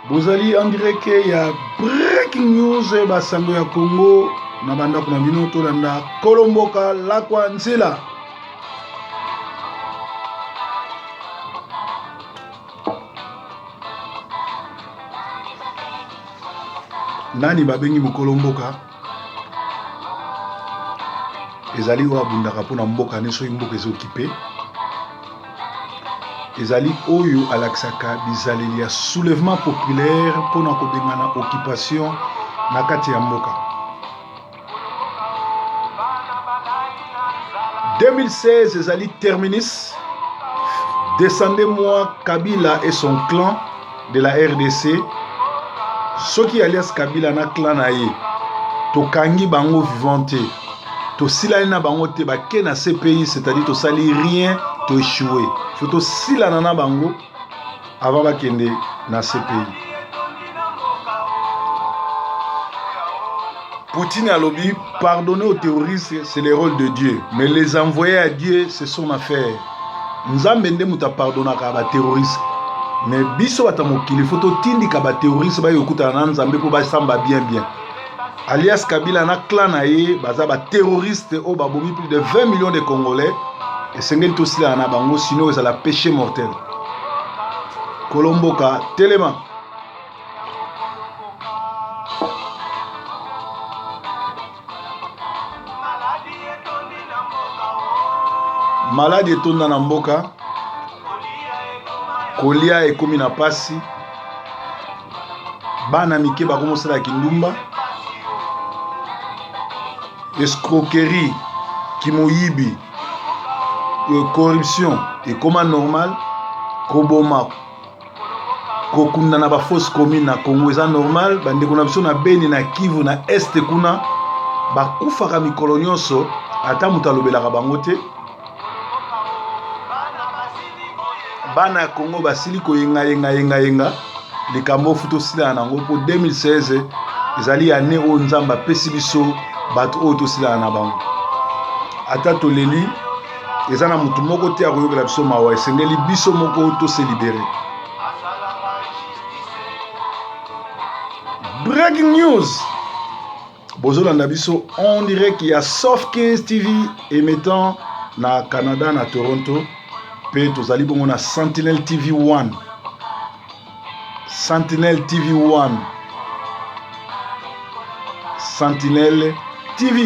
Bozali en direct qu'il y a breaking news basango ya Congo na banda kuna bino to landa Kolomboka lakwa nzela. Nani babengi Mukolomboka ezali wa bundaka pona mboka neso mboka ezokipe ezali oyo alaksaka bizaleli ya soulèvement populaire pona kobengana occupation na kati ya mboka. 2016 ezali terminus. Descendez-moi Kabila et son clan de la RDC. Soki alias Kabila na clan na ye tokangi bango vivante to silali na bango te bake na CPI, c'est-à-dire to sali rien, to échoué. Faut to silana na bango avant bakende na CPI. Poutine a lobby, pardonner aux terroristes, c'est le rôle de Dieu. Mais les envoyer à Dieu, c'est son affaire. Nzambe nde muta pardonnaka ba terroristes. Mais biso atamokili photo tindi ka ba terroristes ba yokuta na Nzambe po ba samba bien. Alias Kabila na clan na ye baza ba terroristes o ba bomi plus de 20 millions de Congolais et sengeli to sila na bango sinon ça la péché mortel. Kolomboka telema. Maladi etonda na mboka, kolia ekomi na pasi, bana mike bakomosala kindumba, escroquerie, kimoyibi, corruption ekoma normal, koboma, kokunda na ba fausse commune na Congo eza normal, bandeko na biso na Beni na Kivu na Este kuna bakufaka mikolo nyonso ata mutu alobelaka bango te. Bana ya Congo basili koyenga likambo futo sila nango po 2016 ezali ane o nzamba apesi biso bato oyo tosila na bango. Ata toleli eza na mutu moko te akoyokela biso mawa, esengeli biso moko to se libere. Breaking news. Bozolanda biso on dirait qu'il y a Soft 15 TV émettant na Canada na Toronto. Tozali bongo na Sentinel TV 1. Sentinel TV 1. Sentinel TV.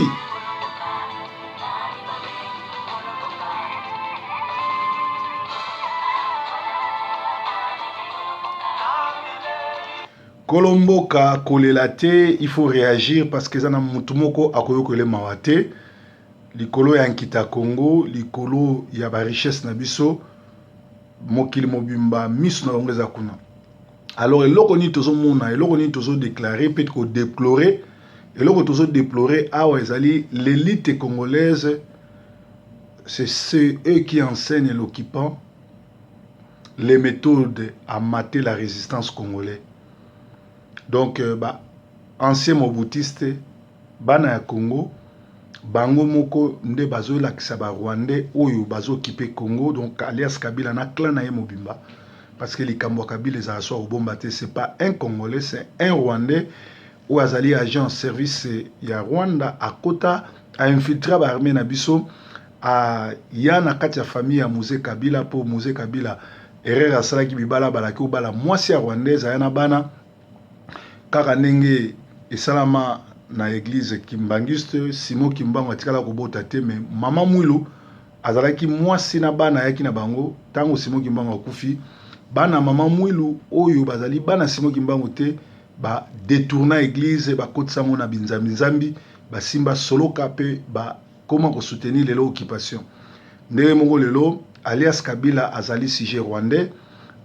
Kolomboka kolela te, il faut réagir parce que zana mutu moko akoyoko le mawate. Likolo ya nkita Congo, likolo ya ba richesse na biso, mokili mobimba misu na bango eza kuna. Alors eloko ni tozo mona, eloko ni tozo déclarer, peut-être ko déplorer, eloko tozo déplorer awa ezali l'élite congolaise, c'est eux qui enseignent l'occupant les méthodes à mater la résistance congolaise. Donc ancien moboutiste bana ya Congo bango moko nde bazo lakisa ba Rwandais oyo bazo kipe Congo, donc alias Kabila na clan na ye mobimba parce que likambo Kabila les a so bomba te, c'est pas un Congolais, c'est un Rwandais ou azali agent service ya Rwanda akota a infiltré ba armée na biso a yana kati ya famille ya Mzee Kabila po Mzee Kabila erreur asala ki bibala balaki obala mwasi ya Rwandaise yana bana kaka ndenge esalama na église kimbangiste Simon Kimbango atikala kobota te, mais mama Mwilu azalaki mwasi na bana yaki na bango tango Simon Kimbango akufi bana mama Mwilu oyo bazali bana Simon Kimbango te ba détourna église ba kotsango na binzambi ba simba soloka pe ba comment ko soutenir lelo occupation ndenge mongo lelo alias Kabila azali sujet rwandais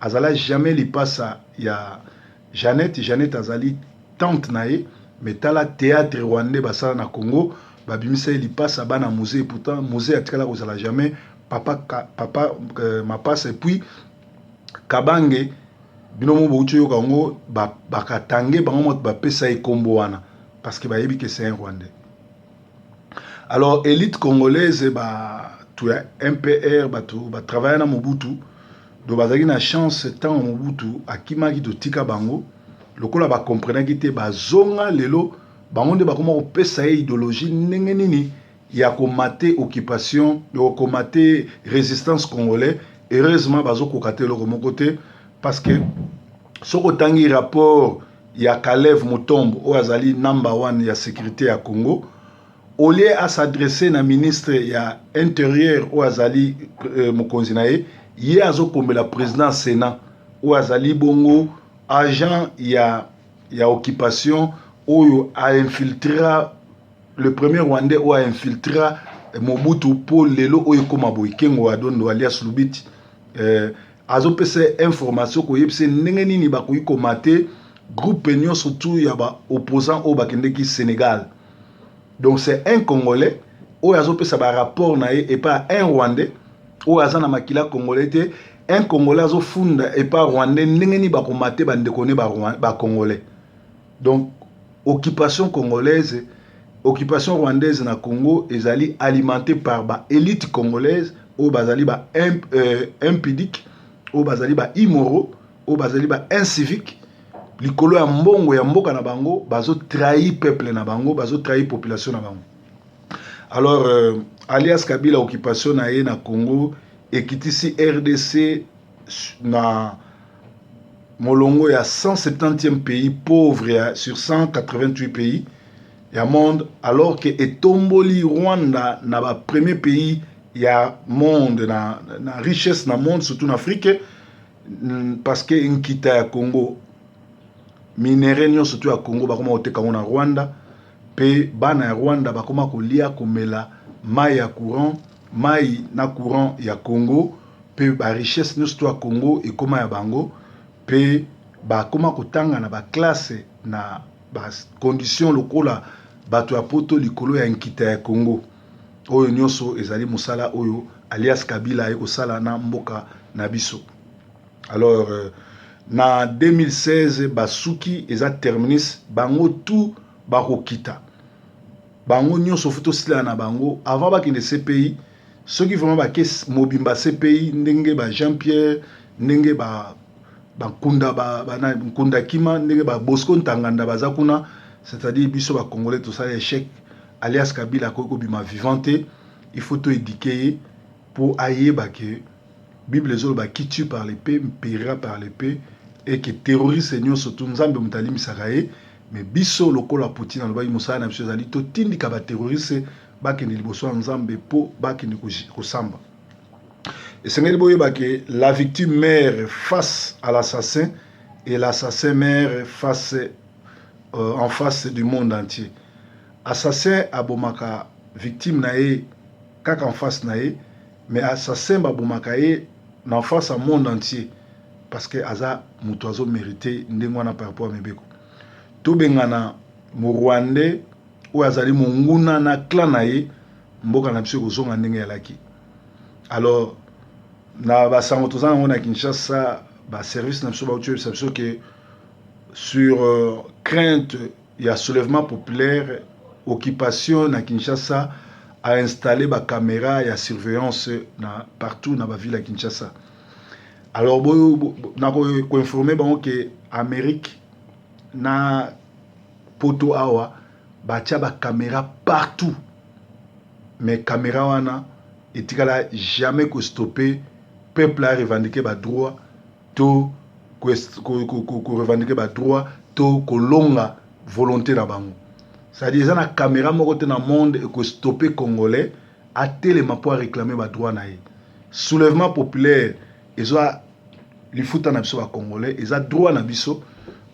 azala jamais lipasa ya Jeannette azali tante nae. Mais tala théâtre rwandais basala na Congo babimisa lipasa bana musée, pourtant musée atikala kozala jamais papa mapasa et puis kabange binomo boucho yo kango bakatange bango moto bapesa ekombo wana parce que bayebi que c'est un Rwandais. Alors élite congolaise tu as MPR travailler na Mobutu do bazaki na chance tant Mobutu akimaki to tika bango lokola ba comprenaki te bazonga lelo bango nde bakoma kopesa ye idéologie ndenge nini ya komate occupation ya komate résistance congolais. Heureusement bazokoka te eloko moko te parce que soko tangi rapport ya Kalev Mutombo oyo azali number 1 ya sécurité ya Congo, au lieu à s'adresser na ministre ya intérieur oyo azali mokonzi na ye, ye azokombela président Sénat oyo azali bongo agent ya occupation oyo a infiltrera le premier Rwandais oyo a infiltrera Mobutu po lelo oyo ekoma boye Kengo Adondo alias Lubiti. Azopesa information koyebisa ndenge nini bakoki komate groupe nyonso tu ya ba opposant oyo bakendeki Sénégal. Donc c'est un Congolais oyo azopesa ba rapport na ye et pas un Rwandais oyo aza na makila Congolais te. Un Congolais azofunda et pas Rwandais ndenge nini bakomate bandeko ne ba Congolais. Donc occupation congolaise, occupation rwandaise na Congo ezali alimentée par ba élite congolaise oyo bazali ba impudique, oyo bazali ba immoraux, oyo bazali ba incivique. Likolo ya mbongo ya mboka na bango bazo trahir peuple na bango, bazo trahir population na bango. Alors alias Kabila occupation na ye na Congo ekitisi RDC na molongo ya 170e pays pauvre sur 188 pays ya monde, alors que etomboli Rwanda na ba premier pays ya monde na richesse na monde, surtout en Afrique, parce que nkita ya Congo minere nyo surtout ya Congo bakoma oteka na Rwanda, pe bana ya Rwanda bakoma kolia komela mai ya courant, mai na courant ya Congo, pe ba richesse nyo surtout ya Congo ekoma ya bango, pe bakoma kotanga na ba classe na ba condition lokola bato ya poto likolo ya nkita ya Congo. Oyo nyonso ezali musala oyo alias Kabila eko sala na mboka na biso. Alors na 2016 basuki eza terminus bango tout bakokita. Bango nyonso futo sila na bango avant bakende CPI, ceux qui vraiment bake mobimba CPI ndenge ba Jean-Pierre, ndenge ba Nkunda Kima, ndenge ba Bosco Ntanganda baza kuna, c'est-à-dire biso ba Congolais tout ça échec alias Kabila koko bima vivante, il faut tout éduquer pour ayeba que Bible zolo ba qui tue par l'épée périra par l'épée, et que terroriste nyo surtout nzambe mutali misakaye, mais biso lokola Poutine aloba musala na biso zali to tindika ba terroriste bakende liboso nzambe po bakende kosamba. Et c'est que la victime meurt face à l'assassin et l'assassin meurt face en face du monde entier. Assassin abomaka victime nae kaka en face nae, mais assassin babomaka ye en face au monde entier parce que aza mutu azo mérité ndengwana par rapport à mebeko. To bengana mu Rwandais ou azali monguna na clan nae mboka na biso kozonga ndenge ya laki. Alors na basango tozana ngona Kinshasa ba service na biso ba utu sa biso que sur crainte il y a soulèvement populaire, occupation na Kinshasa a installé ba caméra ya surveillance na partout na ba ville à Kinshasa. Alors na ko informer bango que Amérique na poto awa ba tia ba caméra partout, mais caméra wana etikala jamais ko stopper peuple a revendiqué ba droit to ko revendiquer ba droit to kolonga volonté na bango. C'est-à-dire ça na caméra moko te na monde et ko stopper congolais a tellement pour réclamer ba droit na ye. Soulèvement populaire ezoa li futa na biso ba congolais eza droit na biso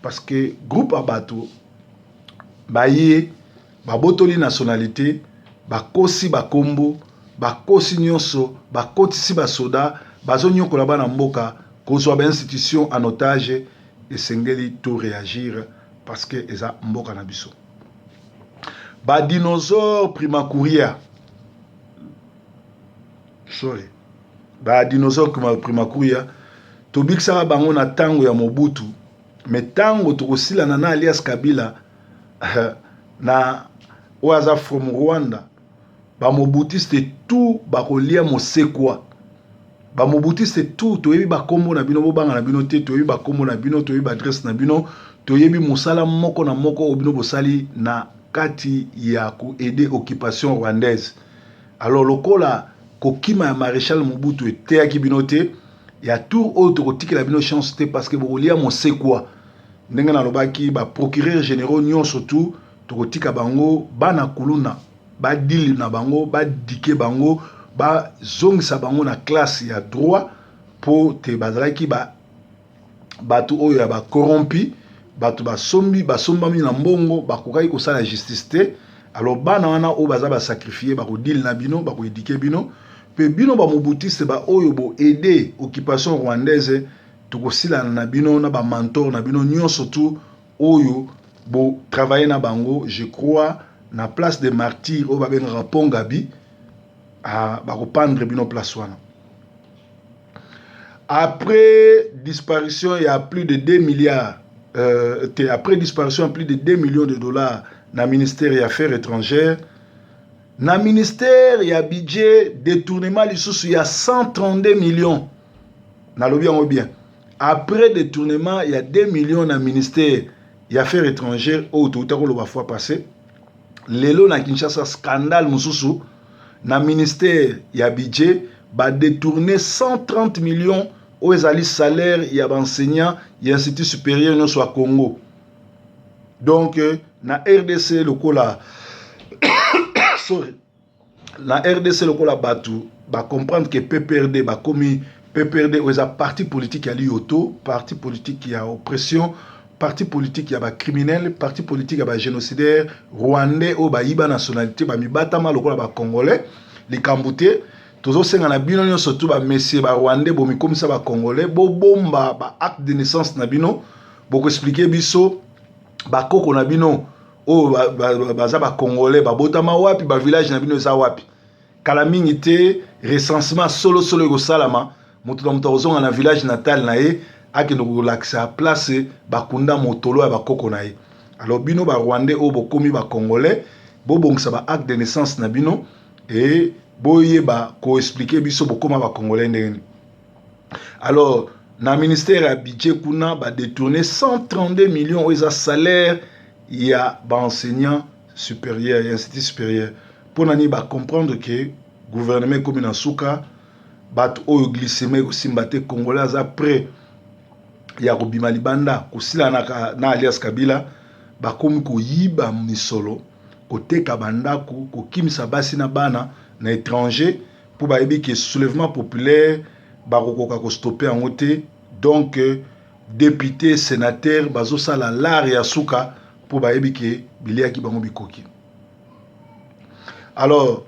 parce que groupe abato ba ye ba botoli nationalité ba kosi ba kombo ba kosi nyonso ba kotisi ba soda bazo nyokola bana mboka kozwa ba institution en otage et sengeli to réagir parce que eza mboka na biso. Ba dinosaure primacuria, sorry, ba dinosaure primacuria tobikisaka bango na tango ya Mobutu, mais tango tokosila na alias Kabila na oaza from Rwanda ba mobutiste tout bakolia mosekwa ba Mobutu c'est tout toyebi ba kombo na bino bobanga na bino te toyebi ba kombo na bino toyebi ba adresse na bino toyebi musala moko na moko obino bosali na kati ya ko aider occupation rwandaise. Alors lokola kokima ya maréchal Mobutu eteyaki bino te ya tour autre kotikela bino chance te parce que bokolia mosekwa ndenge nalobaki ba procureur généraux nyon surtout tokotika bango bana kuluna ba dili na bango ba dike bango ba zongisa bango na classe ya droit po te bazalaki ba batu oyo ya ba corrompi batu basombami na mbongo bakokaki kosala justice te. Alors bana wana o baza ba sacrifier ba ko dili na bino ba ko éduquer bino pe bino ba mobutiste ba oyo bo aider occupation rwandaise tokosila na bino na ba mentor na bino nyonso tout oyo bo travailler na bango. Je crois na place des martyrs o ba benga Pongabi a ba ko prendre bino place wana. Après disparition il y a plus de 2 milliards après disparition plus de 2 millions de dollars na ministère des Affaires étrangères. Na ministère ya budget détournement lisusu il y a 132 millions. Na lobi yango bien. Après détournement il y a 2 millions na ministère des Affaires étrangères au tout la fois passé. Lelo na Kinshasa scandale mususu na ministère ya budget ba détourner 130 millions aux ezali salaire ya enseignants ya institut supérieur no soit Congo. Donc na RDC lokola sorry. La RDC lokola batu ba comprendre que PPRD ba komi PPRD ou eza parti politique ya lioto, parti politique ya oppression, parti politique ya ba criminel, parti politique ya ba génocidaire rwandais ou ba iba nationalité ba mibatama lokola ba congolais likambute tozo senga na bino nyo surtout ba messieurs ba rwandais bo mikomisa ba congolais bo bomba ba acte de naissance na bino bo ko expliquer biso ba koko na bino o baza ba congolais ba botama wapi ba village na bino za wapi kala mingi te recensement solo go salama mutu na mutu ozonga na village natal na ye akendo ko lakisa place ba kunda motolo ya ba koko na ye. Alors bino ba rwandais o bokomi ba congolais bo bongisa ba acte de naissance na bino et boye ba ko expliquer biso bokoma ba congolais ndenge. Alors na ministère ya budget kuna ba détourner 132 millions aux salaire il y a ba enseignant supérieur et institut supérieur pour nani ba comprendre que gouvernement comme na suka bat o glycémie ko simbate congolais après ya ko bima libanda ko sila na alias Kabila ba komi ko yiba misolo ko teka bandako ko kimisa basi na bana na étranger pour ba yebi que soulèvement populaire ba kokoka ko stopper en côté. Donc député sénateur bazo sala lar ya suka pour bayebi ke bilia ki bango bikoki. Alors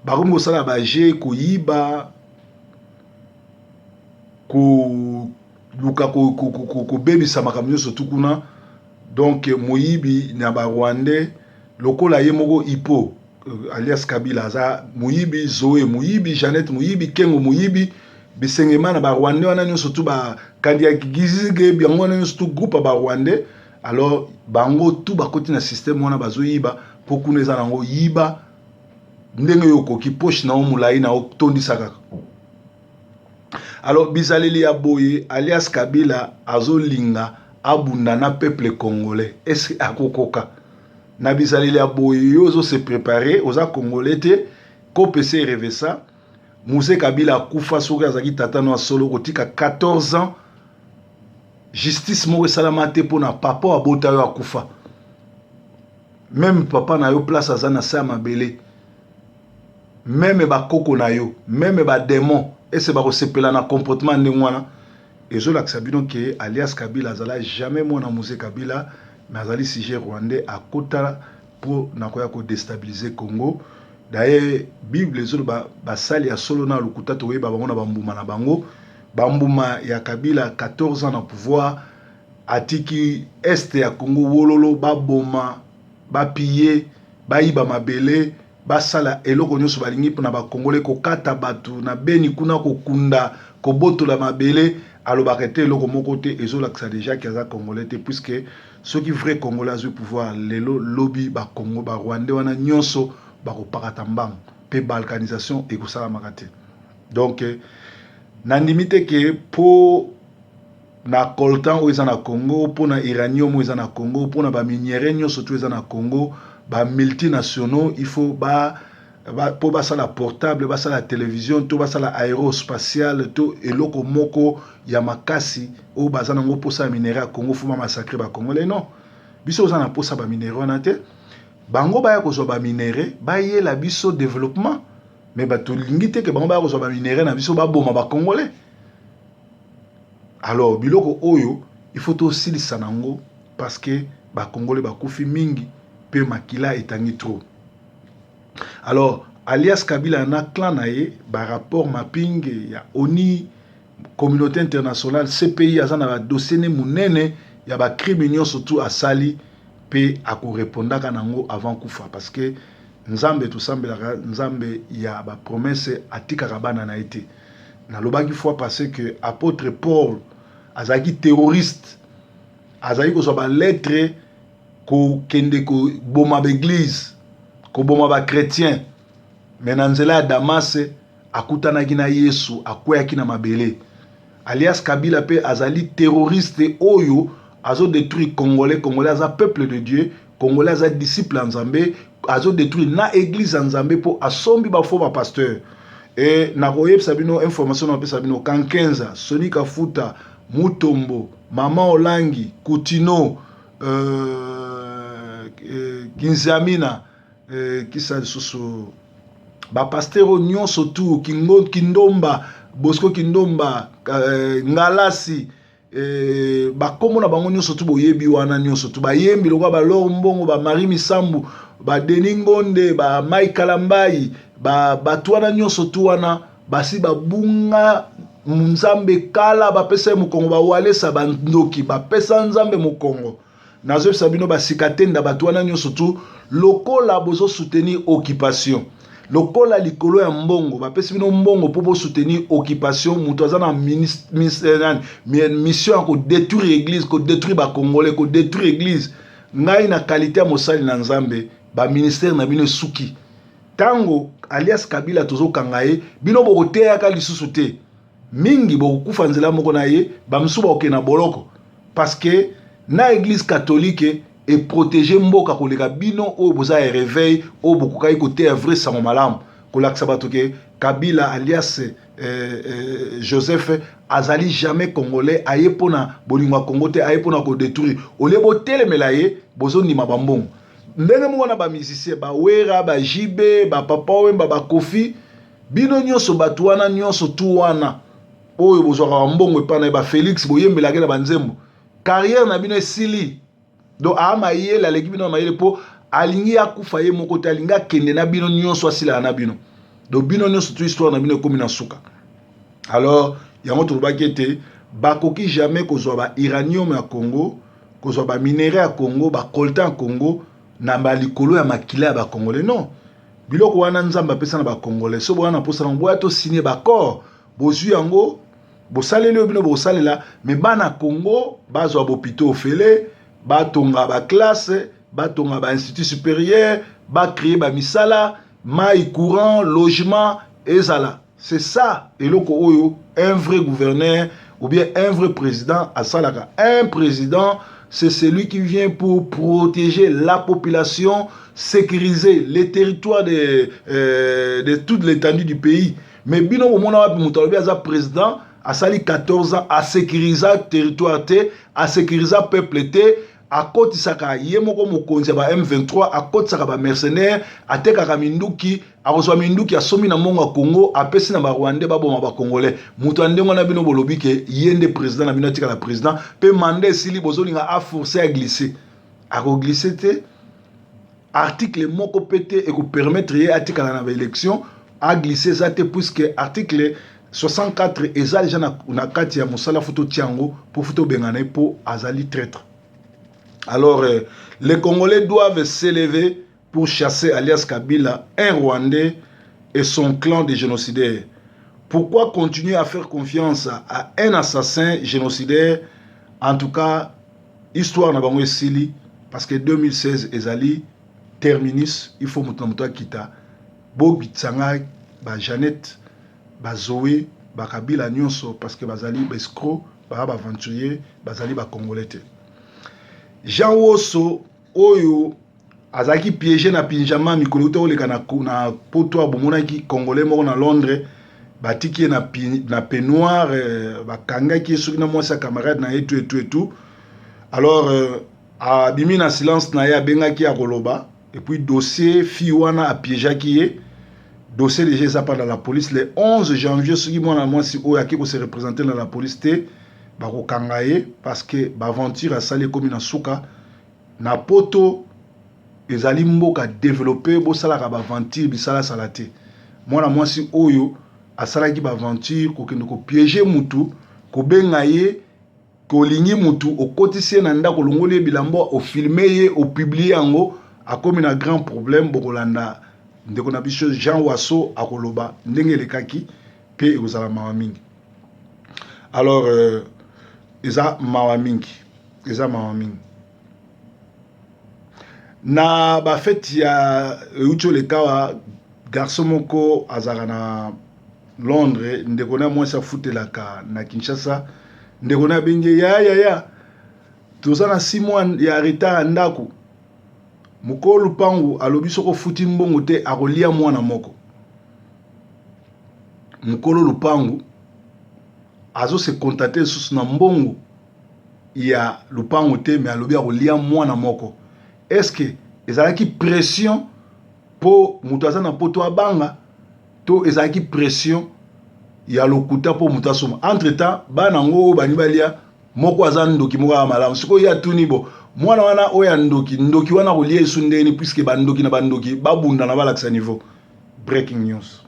bakombo sala baje ko yiba ko luka ko bebisa makamyo surtout kuna. Donc moyibi na ba rwandais lokola ye moko ipo alias Kabila za moyibi Zoé moyibi Jeannette moyibi Kengo moyibi bisengema na ba rwandais wana nyo surtout ba kandia gizige biango na surtout groupe ba rwandais. Alors bango tout ba koti na système wana bazo yiba poku neza nango yiba ndenge yoko ki poche na omulai na otondisa kaka. Alors bizaleli ya boye alias Kabila azolinga abunda na peuple congolais. Est-ce akokoka na bizaleli ya boye yozo se préparer oza congolais te ko pese rêver ça. Mousse Kabila kufa soki azaki tata no solo kotika 14 ans justice mo salamate pona papa wa bota yo akufa. Même papa na yo place azana sa mabele. Même ba koko na yo, même ba démon et se ba ko sepela na comportement ndengwana. Ezo la sabino ke alias Kabila azala jamais mona Mousse Kabila mais azali sujet rwandais à kota pour na koya ko déstabiliser Congo. D'ailleurs Bible ezo ba sali ya solo na lukuta to yeba bango na bambuma na bango. Bambuma ya Kabila 14 ans na pouvoir atiki est ya Congo wololo ba boma ba piller ba iba mabele ba sala eloko nyoso balingi pona ba congolais ko kata batu na beni kuna ko kunda ko botola mabele alobaka te eloko moko te ezolakisa déjà kaza congolais te puisque ceux qui vrai congolais azu pouvoir lelo lobby ba Congo ba rwandais wana nyonso ba ko pakata mbango pe balkanisation et ko sala makate. Donc nandimite ke po na coltan oyo eza na Congo, po na uranium oyo eza na Congo, po na ba minéraux nyonso to eza na Congo, ba multinationaux il faut po basala portable, basala télévision, to basala aérospatiale, to eloko moko ya makasi oyo baza nango posa minéraux ya Congo fuma massacrer ba Congolais. Non, biso oza na posa ba minéraux na te, bango baya kozwa ba minéraux bayela biso développement, mais bato lingi te ke bango baya kozwa ba minéraux na biso baboma ba Congolais. Alors biloko oyo il faut tosilisa nango parce que ba Congolais bakufi mingi pe makila etangi trop. Alors alias Kabila na clan na ye ba rapport mapping ya ONU, communauté internationale, CPI azana ba dossier ne munene ya ba crime surtout asali pe akorepondaka nango avant kufa, parce que nzambe tosambelaka nzambe ya ba promesse atikaka bana na été. Na lobaki fois passé que apôtre Paul azaki terroriste, azaki ko so ba lettre ko kende ko boma ba église, ko boma ba chrétien, mais na nzela ya Damas akutanaki na Yesu, akweyaki na mabele. Alias Kabila pe azali terroriste oyo azo détruire Congolais, Congolais aza peuple de Dieu, Congolais aza disciple en Nzambe, azo détruire na église en Nzambe po asombi ba faux ba pasteur. Et na koyeb sabino information na pe sabino Kankenza, Sonika Futa, Mutombo, Maman Olangi, Kutino, Kinzamina, kisa susu ba pasteur nyonso tu Kindomba, Bosco Kindomba, Ngalasi, bakombo na bango nyonso tu boyebi wana nyonso tu bayembi lokwa ba Lor Mbongo, ba Marie Misambu, ba Denis Ngonde, ba Mike Kalambai, bato wana nyonso tu wana basi babunga Nzambe kala bapesa mukongo bawalesa bandoki bapesa Nzambe mukongo. Nazo sabino basikatenda bato wana nyonso tu lokola bozo soutenir occupation, lokola likolo ya mbongo bapesi bino mbongo po bo soutenir occupation, muto azana mission ko détruire église, ko détruire ba Congolais, ko détruire église. Ngai na qualité ya mosali na Nzambe ba ministère na bino suki tango alias Kabila tozo kangaye bino bokoteyaka lisusu te mingi bokufa nzela moko na ye bamsuba okena boloko, parce que na église catholique et protéger mboka koleka bino o boza e réveil o bokukai kote vrai sa malamu kolaksa bato ke Kabila alias Joseph azali jamais congolais, aye pona bolingo Congo te, aye pona ko détruire ole botelemela ye bozo ndima bambongo. Ndenge mwana ba musicien ba Wera, ba Jibe, ba Papa Wemba, ba Kofi, bino nyonso batu wana nyonso tu wana oyo bozwaka mbongo epana ba Félix boyembelaka na banzembo carrière na bino esili. Donc ama yela leki bino na yele po alingi akufa ye moko te, alinga kende na bino nyonso asila na bino. Donc bino nyonso tu histoire na bino komi na suka. Alors yango tolobaki ete bakoki jamais kozwa ba uranium ya Congo, kozwa ba minéraux ya Congo, ba coltan ya Congo na balikolo ya makila ya ba Congolais. Non, biloko wana Nzamba pesa na ba Congolais so wana posa na boya to signer ba accord bozwi yango bosaleli yo bino bosalela, mais bana Congo bazwa bopito ofele, batonga ba classe, batonga ba institut supérieur, ba créer ba misala, mai courant, logement ezala. C'est ça eloko oyo un vrai gouverneur ou bien un vrai président à salaka. Un président, c'est celui qui vient pour protéger la population, sécuriser les territoires de toute l'étendue du pays. Mais bino au moment où Moutalobi a président, a sali 14 ans, à sécuriser le territoire, à sécuriser le peuple, à côté saka yemoko mokonzi ba M23, à côté saka ba mercenaires, à teka minduki, à reçoit minduki a somi na monga Congo, à pesi na ba Rwandais ba boma ba Congolais. Mutande ngona bino bolobi ke yende président na bino tika la président, pe mandé sili bozolinga a forcer à glisser. A glisser te article moko pété et ko permettre ye atika na élection a glisser ça te puisque article 64 ezali déjà na kati ya mosala photo tiango pour photo bengane po azali traître. Alors, les Congolais doivent s'élever pour chasser alias Kabila, un Rwandais et son clan de génocidaires. Pourquoi continuer à faire confiance à un assassin génocidaire? En tout cas, histoire n'a pas sili parce que 2016 ezali terminus, il faut moto kita bo bitsanga ba Jeannette, ba Zoé, bakabila nyonso parce que bazali ba escroc ba aventurier bazali ba congolais te. Jean Woso oyo azaki piégé na Pinjama mikolo to oleka na poto abomonaki congolais moko na Londres batiki na peignoir bakangaki soki na mwasi camarade na et tout. Alors abimi na silence na ya bengaki ya koloba et puis dossier fi wana a piégeaki ye dossier déjà ça par la police le 11 janvier soki mwana mwasi oyo akiko se représenter dans la police te bakokanga ye parce que baventure asali komi na suka na poto ezali mboka développer bosalaka baventure bisala salate mwana mwasi oyo asalaki baventure kokende ko piéger mutu kobenga ye kolingi mutu okotisi na ndako longoli bilambo o filmer ye o publier yango akomi na grand problème bokolanda ndeko na biso Jean Waso akoloba ndenge lekaki pe ekozala mawa mingi. Alors eza mawa mingi na ba fête ya ucho lekawa garçon moko azaka na Londres ndeko na mwasa futelaka na Kinshasa ndeko na benge ya toza na 6 mois ya retard ndako mukolo pangu alobi soko futi mbongo te akolia mwana moko mukolo lupangu azo se contacter sous na mbongo ya lupangu te mais alobi akolia mwana moko. Est-ce que ezalaki pression po mutu aza na poto abanga to ezalaki pression ya lokuta po mutu asoma entre temps bana ngo bani balia moko aza ndoki moko ya malamu siko ya tuni bo mwana wana oya ndoki wana kolia esundeni puisque bandoki na bandoki babunda na balakisa niveau. Breaking news.